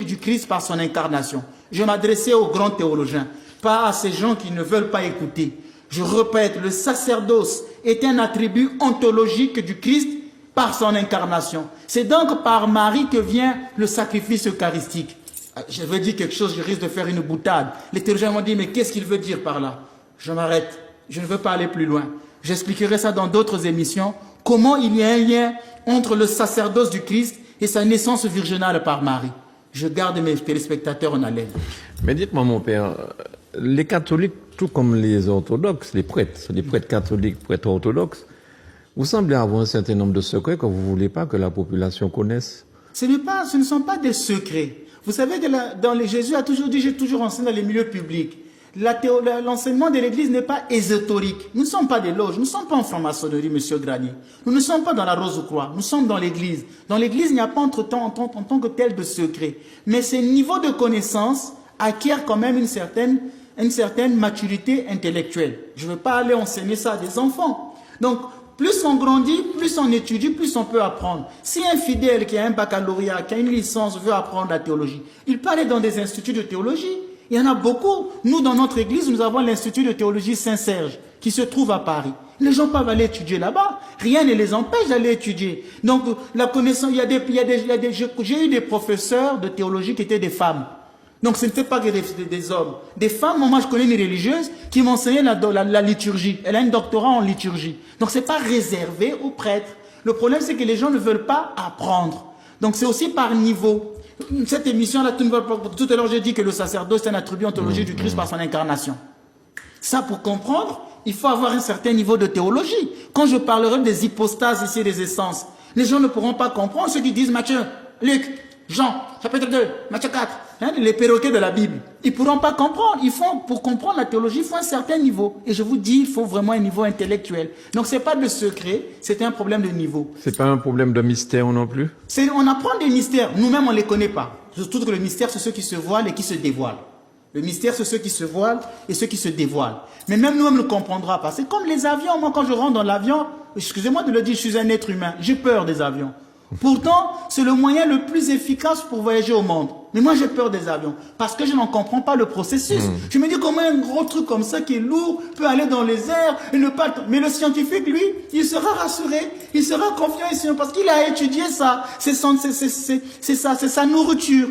du Christ par son incarnation. Je m'adressais aux grands théologiens, pas à ces gens qui ne veulent pas écouter. Je répète, le sacerdoce est un attribut ontologique du Christ par son incarnation. C'est donc par Marie que vient le sacrifice eucharistique. Je veux dire quelque chose, je risque de faire une boutade. Les théologiens m'ont dit, mais qu'est-ce qu'il veut dire par là? Je m'arrête, je ne veux pas aller plus loin. J'expliquerai ça dans d'autres émissions, comment il y a un lien entre le sacerdoce du Christ et sa naissance virginale par Marie. Je garde mes téléspectateurs en haleine. Mais dites-moi, mon père, les catholiques, tout comme les orthodoxes, les prêtres catholiques, prêtres orthodoxes, vous semblez avoir un certain nombre de secrets que vous ne voulez pas que la population connaisse. Ce ne sont pas des secrets. Vous savez que Jésus a toujours dit, j'ai toujours enseigné dans les milieux publics. L'enseignement de l'Église n'est pas ésotérique. Nous ne sommes pas des loges, nous ne sommes pas en franc-maçonnerie, monsieur Granier. Nous ne sommes pas dans la Rose-Croix, nous sommes dans l'Église. Dans l'Église, il n'y a pas en tant que tel de secret. Mais ces niveaux de connaissance acquièrent quand même une certaine maturité intellectuelle. Je ne veux pas aller enseigner ça à des enfants. Donc, plus on grandit, plus on étudie, plus on peut apprendre. Si un fidèle qui a un baccalauréat, qui a une licence, veut apprendre la théologie, il peut aller dans des instituts de théologie. Il y en a beaucoup. Nous, dans notre église, nous avons l'Institut de théologie Saint-Serge, qui se trouve à Paris. Les gens peuvent aller étudier là-bas. Rien ne les empêche d'aller étudier. Donc, la connaissance, j'ai eu des professeurs de théologie qui étaient des femmes. Donc, ce n'était pas que des hommes. Des femmes, moi, je connais une religieuse qui m'enseignait la liturgie. Elle a un doctorat en liturgie. Donc, ce n'est pas réservé aux prêtres. Le problème, c'est que les gens ne veulent pas apprendre. Donc, c'est aussi par niveau. Cette émission-là, tout à l'heure, j'ai dit que le sacerdoce est un attribut ontologique du Christ par son incarnation. Ça, pour comprendre, il faut avoir un certain niveau de théologie. Quand je parlerai des hypostases ici, des essences, les gens ne pourront pas comprendre ceux qui disent Matthieu, Luc, Jean, chapitre 2, Matthieu 4, les perroquets de la Bible. Ils ne pourront pas comprendre. Pour comprendre la théologie, il faut un certain niveau. Et je vous dis, il faut vraiment un niveau intellectuel. Donc, ce n'est pas de secret, c'est un problème de niveau. Ce n'est pas un problème de mystère non plus? On apprend des mystères. Nous-mêmes, on ne les connaît pas. Surtout que le mystère, c'est ceux qui se voilent et qui se dévoilent. Le mystère, c'est ceux qui se voilent et ceux qui se dévoilent. Mais même nous-mêmes ne comprendrons pas. C'est comme les avions. Moi, quand je rentre dans l'avion, excusez-moi de le dire, je suis un être humain. J'ai peur des avions. Pourtant, c'est le moyen le plus efficace pour voyager au monde. Mais moi, j'ai peur des avions. Parce que je n'en comprends pas le processus. Je me dis comment un gros truc comme ça qui est lourd peut aller dans les airs et ne pas... Mais le scientifique, lui, il sera rassuré. Il sera confiant ici parce qu'il a étudié ça. C'est sa nourriture.